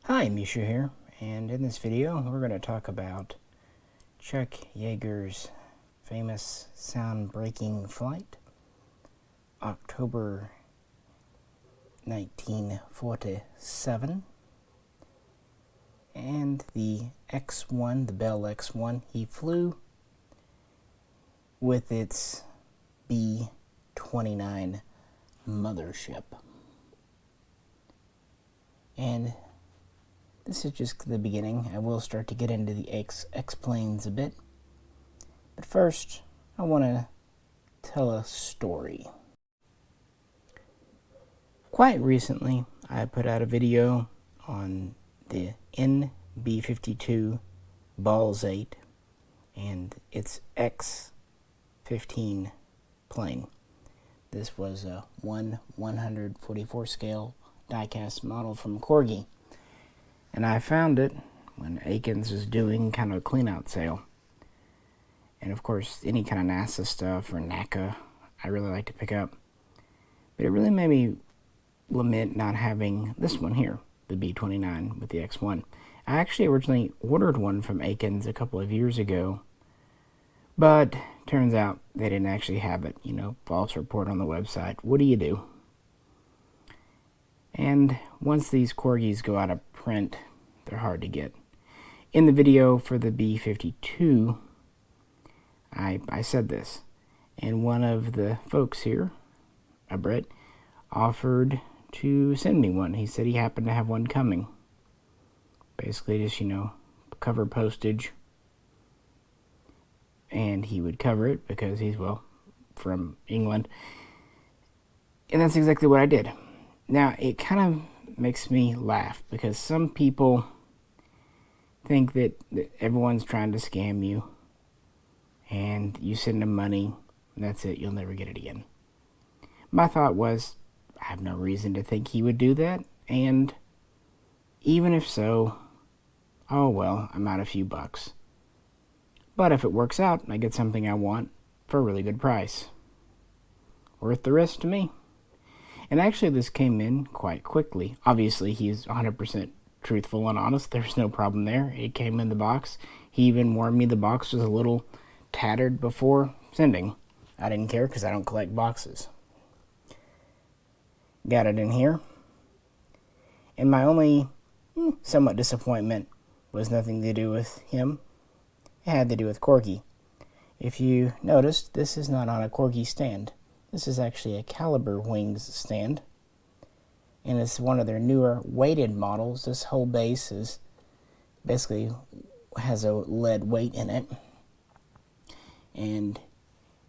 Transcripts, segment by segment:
Hi, Misha here, and in this video we're going to talk about Chuck Yeager's famous sound-breaking flight, October 1947, and the X-1, the Bell X-1 he flew with its B29 Mothership. And this is just the beginning. I will start to get into the X-planes a bit. But first, I want to tell a story. Quite recently, I put out a video on the NB-52 Balls 8 and its X-15 plane. This was a 1/144 scale diecast model from Corgi. And I found it when Aikens was doing kind of a clean-out sale. And of course, any kind of NASA stuff or NACA, I really like to pick up. But it really made me lament not having this one here, the B29 with the X1. I actually originally ordered one from Aikens a couple of years ago, but turns out they didn't actually have it. False report on the website. What do you do? And once these Corgis go out of print, they're hard to get. In the video for the B-52, I said this, and one of the folks here, a Brit, offered to send me one. He said he happened to have one coming. Basically just, cover postage, and he would cover it because he's, from England. And that's exactly what I did. Now, it kind of makes me laugh because some people think that everyone's trying to scam you and you send them money and that's it, you'll never get it again. My thought was, I have no reason to think he would do that, and even if so, oh well, I'm out a few bucks. But if it works out, I get something I want for a really good price. Worth the risk to me. And actually, this came in quite quickly. Obviously, he's 100% truthful and honest. There's no problem there. It came in the box. He even warned me the box was a little tattered before sending. I didn't care because I don't collect boxes. Got it in here. And my only somewhat disappointment was nothing to do with him. It had to do with Corgi. If you noticed, this is not on a Corgi stand. This is actually a Caliber Wings stand, and it's one of their newer weighted models. This whole base is basically has a lead weight in it, and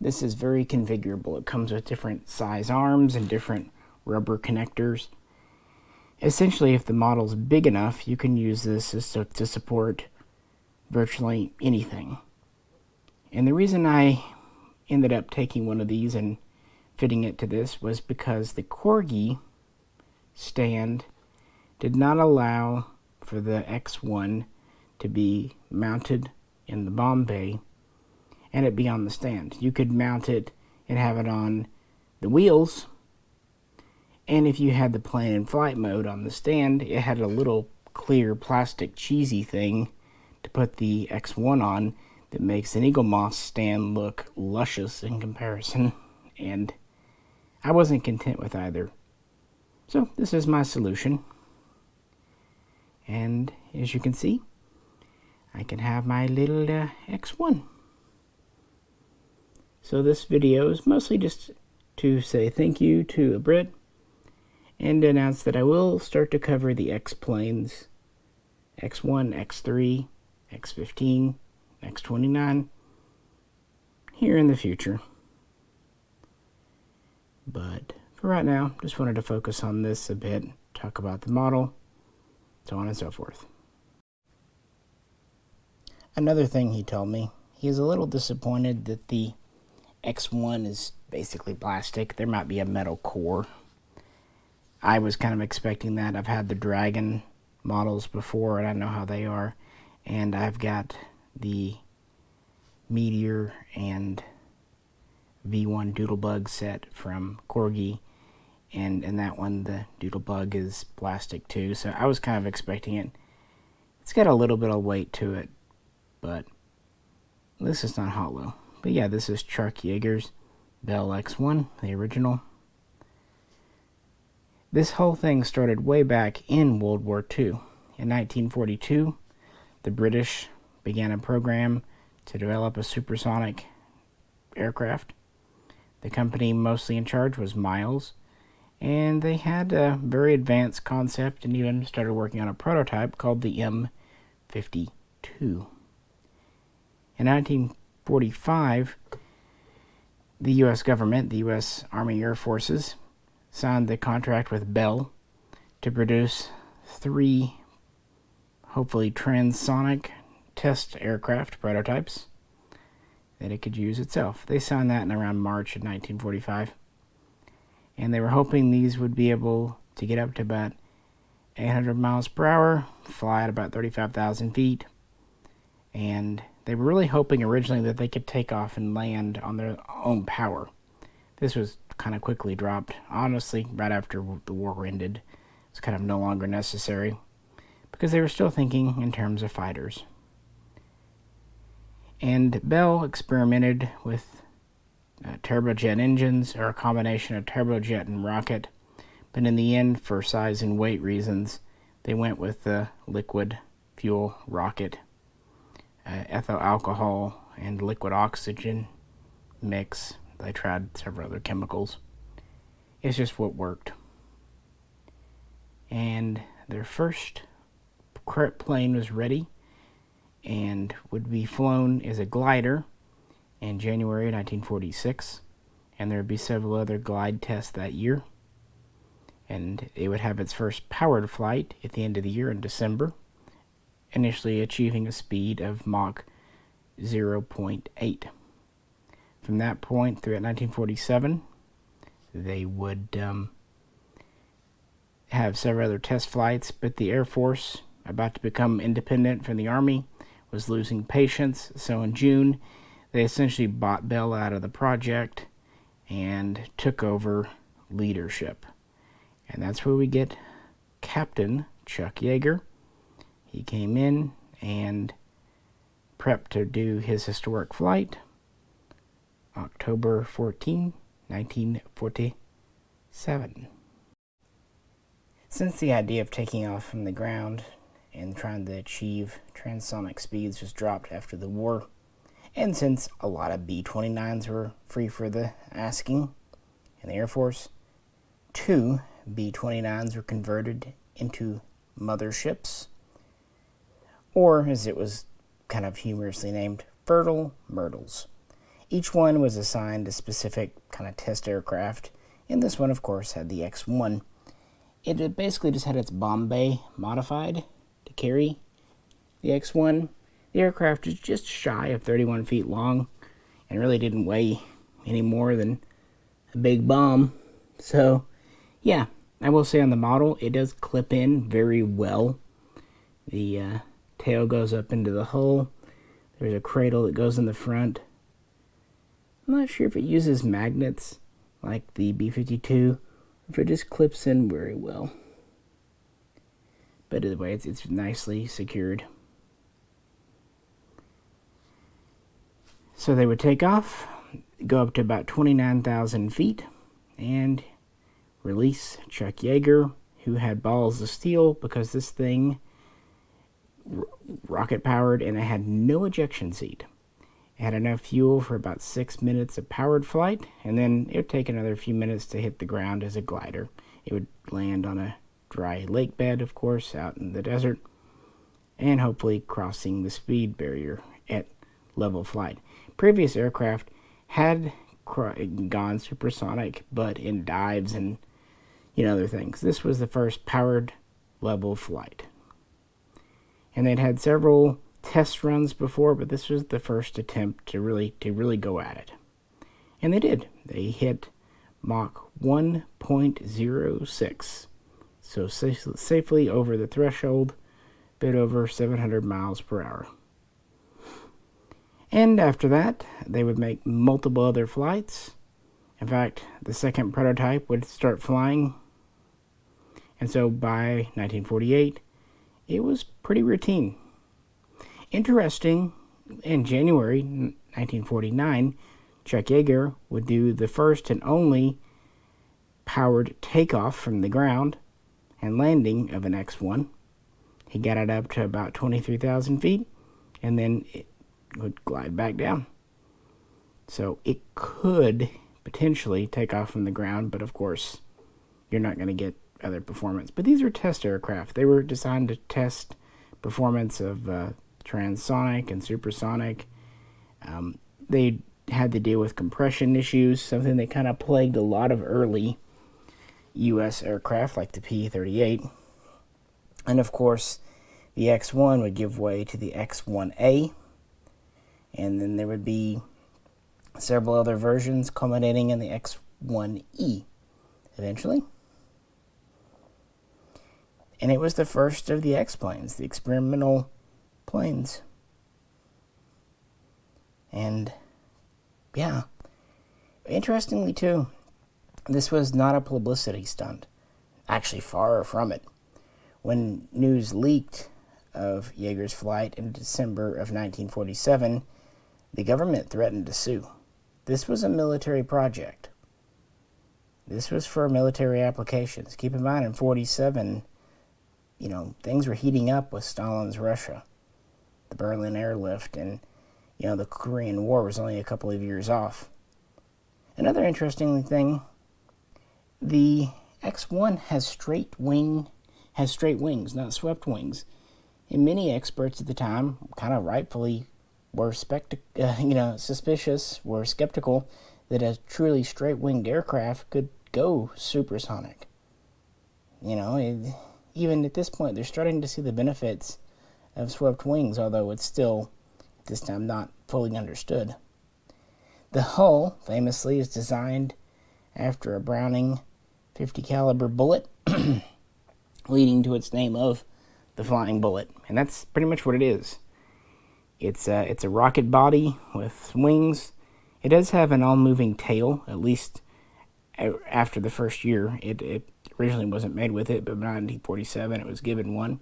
this is very configurable. It comes with different size arms and different rubber connectors. Essentially, if the model's big enough, you can use this to support virtually anything. And the reason I ended up taking one of these and fitting it to this was because the Corgi stand did not allow for the X1 to be mounted in the bomb bay and it be on the stand. You could mount it and have it on the wheels, and if you had the plane in flight mode on the stand, it had a little clear plastic cheesy thing to put the X1 on that makes an Eagle Moss stand look luscious in comparison, and I wasn't content with either. So this is my solution. And as you can see, I can have my little X1. So this video is mostly just to say thank you to a Brit and announce that I will start to cover the X-planes, X1, X3, X15, X29, here in the future. But for right now, just wanted to focus on this a bit, talk about the model, so on and so forth. Another thing he told me, he is a little disappointed that the X1 is basically plastic. There might be a metal core. I was kind of expecting that. I've had the Dragon models before, and I know how they are. And I've got the Meteor and V1 Doodlebug set from Corgi, And in that one, the doodlebug is plastic too, so I was kind of expecting it. It's got a little bit of weight to it, but this is not hollow. But yeah, this is Chuck Yeager's Bell X1, the original. This whole thing started way back in World War II. In 1942, the British began a program to develop a supersonic aircraft. The company mostly in charge was Miles, and they had a very advanced concept and even started working on a prototype called the M52. In 1945, the U.S. government, the U.S. Army Air Forces, signed the contract with Bell to produce 3, hopefully transonic test aircraft prototypes that it could use itself. They signed that in around March of 1945. And they were hoping these would be able to get up to about 800 miles per hour, fly at about 35,000 feet. And they were really hoping originally that they could take off and land on their own power. This was kind of quickly dropped. Honestly, right after the war ended, it's kind of no longer necessary because they were still thinking in terms of fighters. And Bell experimented with turbojet engines, or a combination of turbojet and rocket, but in the end, for size and weight reasons, they went with the liquid fuel rocket, ethyl alcohol and liquid oxygen mix. They tried several other chemicals. It's just what worked. And their first plane was ready and would be flown as a glider in January 1946, and there would be several other glide tests that year, and it would have its first powered flight at the end of the year in December, initially achieving a speed of Mach 0.8. From that point through 1947, they would have several other test flights, but the Air Force, about to become independent from the Army, was losing patience, so in June, they essentially bought Bell out of the project and took over leadership. And that's where we get Captain Chuck Yeager. He came in and prepped to do his historic flight, October 14, 1947. Since the idea of taking off from the ground and trying to achieve transonic speeds was dropped after the war, and since a lot of B29s were free for the asking in the Air Force, 2 B29s were converted into motherships, or as it was kind of humorously named, Fertile Myrtles. Each one was assigned a specific kind of test aircraft, and this one, of course, had the X1. It basically just had its bomb bay modified to carry the X1. The aircraft is just shy of 31 feet long and really didn't weigh any more than a big bomb. So, yeah, I will say on the model, it does clip in very well. The tail goes up into the hull. There's a cradle that goes in the front. I'm not sure if it uses magnets like the B-52, if it just clips in very well. But either way, it's nicely secured. So they would take off, go up to about 29,000 feet, and release Chuck Yeager, who had balls of steel because this thing rocket powered and it had no ejection seat. It had enough fuel for about 6 minutes of powered flight, and then it would take another few minutes to hit the ground as a glider. It would land on a dry lake bed, of course, out in the desert, and hopefully crossing the speed barrier at level flight. Previous aircraft had gone supersonic, but in dives and other things. This was the first powered level flight. And they'd had several test runs before, but this was the first attempt to really go at it. And they did. They hit Mach 1.06, so safely over the threshold, bit over 700 miles per hour. And after that, they would make multiple other flights In fact, the second prototype would start flying, and so by 1948, it was pretty routine. Interesting, in January 1949, Chuck Yeager would do the first and only powered takeoff from the ground and landing of an X-1. He got it up to about 23,000 feet, and then it would glide back down. So it could potentially take off from the ground, but of course, you're not going to get other performance. But these are test aircraft. They were designed to test performance of transonic and supersonic. They had to deal with compression issues, something that kind of plagued a lot of early U.S. aircraft like the P-38. And of course, the X-1 would give way to the X-1A, and then there would be several other versions culminating in the X-1E eventually. And it was the first of the X-planes, the experimental planes. And yeah, interestingly too, this was not a publicity stunt. Actually, far from it. When news leaked of Yeager's flight in December of 1947, the government threatened to sue. This was a military project. This was for military applications. Keep in mind, in 47, things were heating up with Stalin's Russia. The Berlin airlift and, the Korean War was only a couple of years off. Another interesting thing, the X-1 has straight wings, not swept wings. And many experts at the time, kind of rightfully, were suspicious, were skeptical that a truly straight-winged aircraft could go supersonic. Even at this point, they're starting to see the benefits of swept wings, although it's still, at this time, not fully understood. The hull, famously, is designed after a Browning .50 caliber bullet, leading to its name of the Flying Bullet, and that's pretty much what it is. It's a rocket body with wings. It does have an all-moving tail, at least after the first year. It originally wasn't made with it, but by 1947 it was given one.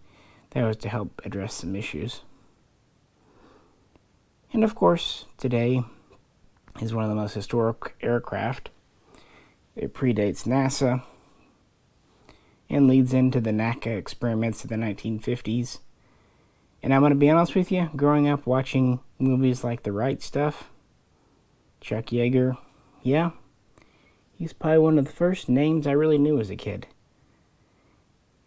That was to help address some issues. And of course, today is one of the most historic aircraft. It predates NASA and leads into the NACA experiments of the 1950s. And I'm going to be honest with you, growing up watching movies like The Right Stuff, Chuck Yeager, yeah, he's probably one of the first names I really knew as a kid.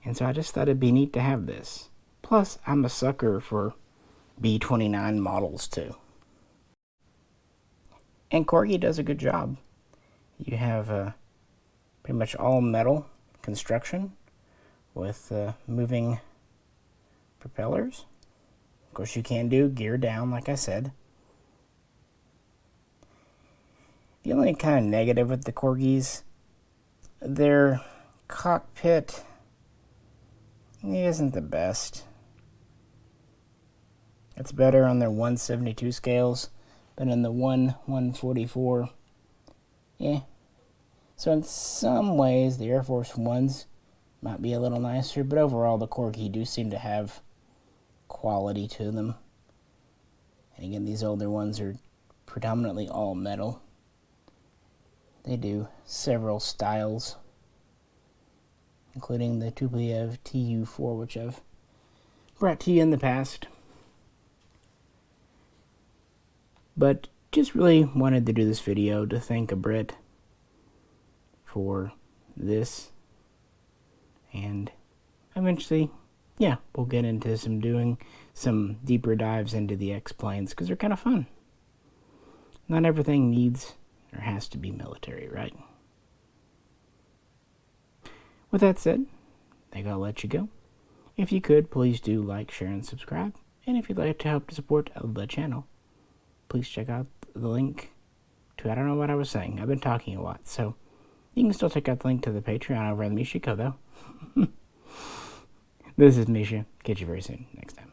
And so I just thought it'd be neat to have this. Plus, I'm a sucker for B29 models too. And Corgi does a good job. You have pretty much all metal construction with moving propellers. Of course, you can do gear down, like I said. The only kind of negative with the Corgis, their cockpit isn't the best. It's better on their 172 scales, but in the 144, yeah. So in some ways, the Air Force Ones might be a little nicer, but overall, the Corgi do seem to have quality to them. And again, these older ones are predominantly all metal. They do several styles, including the Tupolev Tu-4, which I've brought to you in the past. But just really wanted to do this video to thank a Brit for this. And eventually, yeah, we'll get into doing some deeper dives into the X-planes, because they're kind of fun. Not everything needs or has to be military, right? With that said, I think I'll let you go. If you could, please do like, share, and subscribe. And if you'd like to help support the channel, please check out the link to, I don't know what I was saying. I've been talking a lot, so you can still check out the link to the Patreon over on the Mishaco, though. This is Misha. Catch you very soon next time.